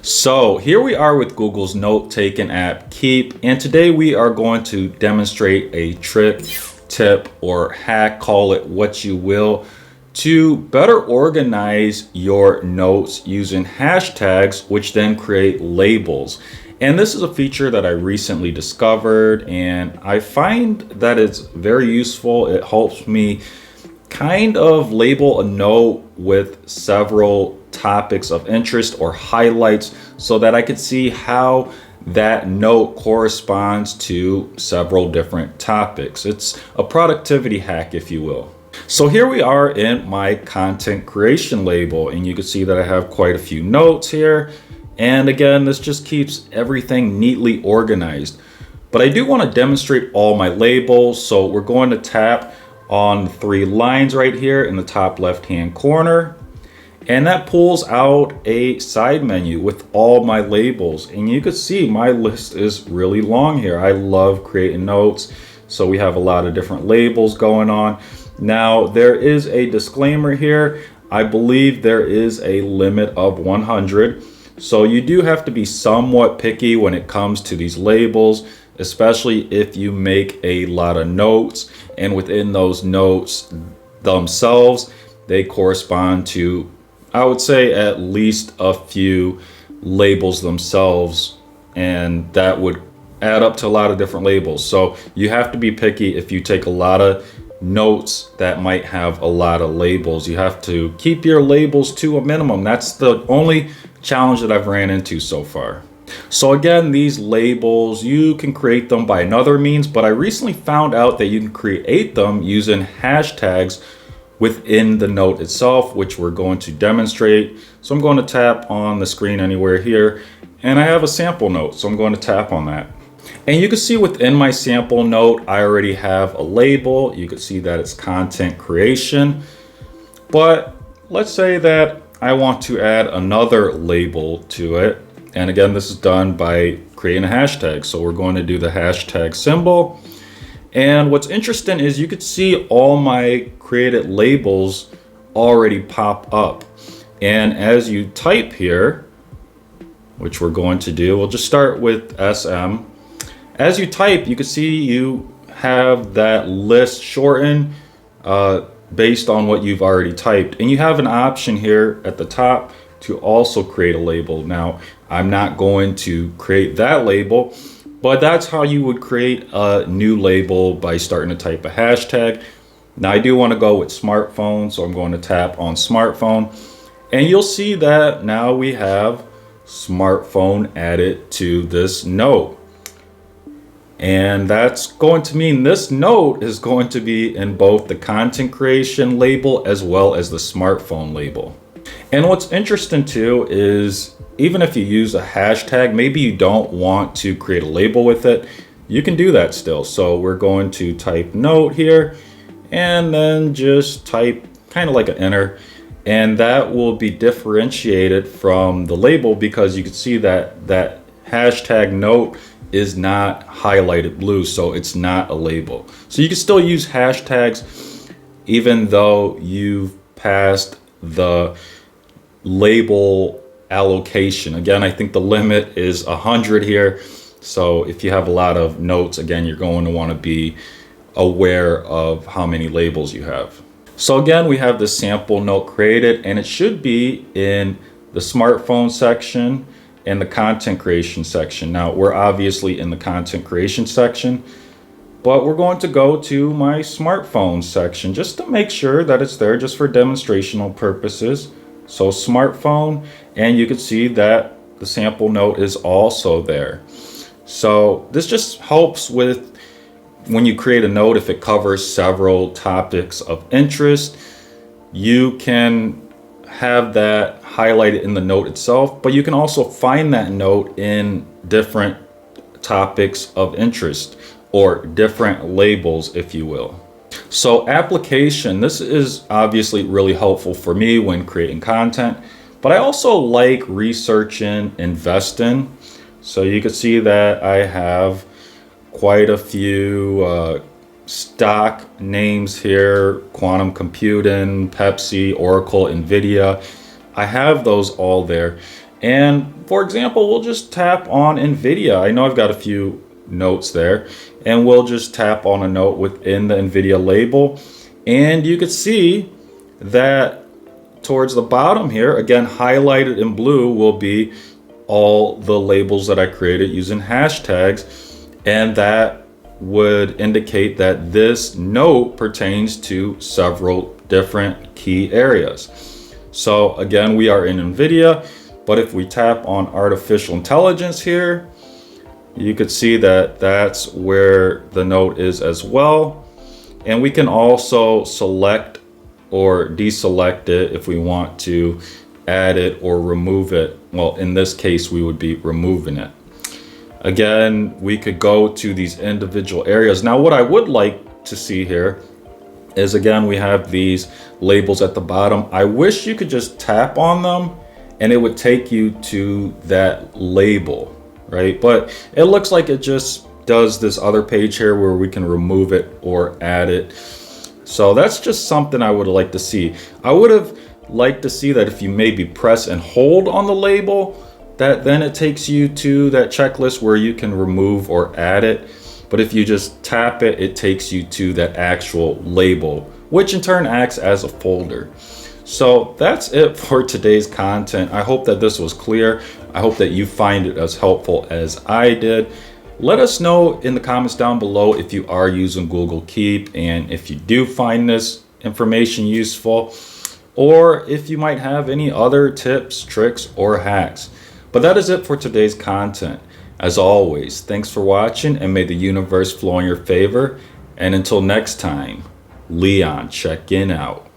So here we are with Google's note-taking app Keep, and today we are going to demonstrate a trick, tip, or hack, call it what you will, to better organize your notes using hashtags, which then create labels. And this is a feature that I recently discovered, and I find that it's very useful. It helps me kind of label a note with several topics of interest or highlights so that I could see how that note corresponds to several different topics. It's a productivity hack, if you will. So here we are in my content creation label, and you can see that I have quite a few notes here. And again, this just keeps everything neatly organized. But I do want to demonstrate all my labels, so we're going to tap on the three lines right here in the top left hand corner, and that pulls out a side menu with all my labels. And you can see my list is really long here. I love creating notes, so we have a lot of different labels going on. Now there is a disclaimer here. I believe there is a limit of 100, so you do have to be somewhat picky when it comes to these labels, especially if you make a lot of notes, and within those notes themselves, they correspond to, I would say, at least a few labels themselves, and that would add up to a lot of different labels. So you have to be picky if you take a lot of notes that might have a lot of labels. You have to keep your labels to a minimum. That's the only challenge that I've ran into so far. So again, these labels, you can create them by another means, but I recently found out that you can create them using hashtags within the note itself, which we're going to demonstrate. So I'm going to tap on the screen anywhere here, and I have a sample note, so I'm going to tap on that. And you can see within my sample note, I already have a label. You can see that it's content creation, but let's say that I want to add another label to it. And again, this is done by creating a hashtag. So we're going to do the hashtag symbol. And what's interesting is you could see all my created labels already pop up. And as you type here, which we're going to do, we'll just start with SM. As you type, you can see you have that list shortened based on what you've already typed. And you have an option here at the top to also create a label. Now, I'm not going to create that label, but that's how you would create a new label, by starting to type a hashtag. Now, I do want to go with smartphone, so I'm going to tap on smartphone, and you'll see that now we have smartphone added to this note. And that's going to mean this note is going to be in both the content creation label as well as the smartphone label. And what's interesting too is, even if you use a hashtag, maybe you don't want to create a label with it, you can do that still. So we're going to type note here, and then just type kind of like an enter, and that will be differentiated from the label, because you can see that that hashtag note is not highlighted blue, so it's not a label. So you can still use hashtags even though you've passed the label allocation. Again, I think the limit is 100 here. So if you have a lot of notes, again, you're going to want to be aware of how many labels you have. So again, we have this sample note created, and it should be in the smartphone section and the content creation section. Now, we're obviously in the content creation section, but we're going to go to my smartphone section just to make sure that it's there, just for demonstrational purposes. So smartphone, and you can see that the sample note is also there. So this just helps with when you create a note, if it covers several topics of interest, you can have that highlighted in the note itself, but you can also find that note in different topics of interest, or different labels, if you will. So application, this is obviously really helpful for me when creating content, but I also like researching, investing. So you can see that I have quite a few stock names here: quantum computing, Pepsi, Oracle, Nvidia. I have those all there. And for example, we'll just tap on NVIDIA. I know I've got a few notes there, and we'll just tap on a note within the NVIDIA label. And you can see that towards the bottom here, again, highlighted in blue will be all the labels that I created using hashtags. And that would indicate that this note pertains to several different key areas. So again, we are in NVIDIA, but if we tap on artificial intelligence here, you could see that that's where the note is as well. And we can also select or deselect it if we want to add it or remove it. Well, in this case, we would be removing it. Again, we could go to these individual areas. Now, what I would like to see here is, again, we have these labels at the bottom. I wish you could just tap on them and it would take you to that label, right? But it looks like it just does this other page here where we can remove it or add it. So that's just something I would like to see. I would have liked to see that if you maybe press and hold on the label, that then it takes you to that checklist where you can remove or add it. But if you just tap it, it takes you to that actual label, which in turn acts as a folder. So that's it for today's content. I hope that this was clear. I hope that you find it as helpful as I did. Let us know in the comments down below if you are using Google Keep and if you do find this information useful, or if you might have any other tips, tricks, or hacks. But that is it for today's content. As always, thanks for watching and may the universe flow in your favor. And until next time, Leon check-in out.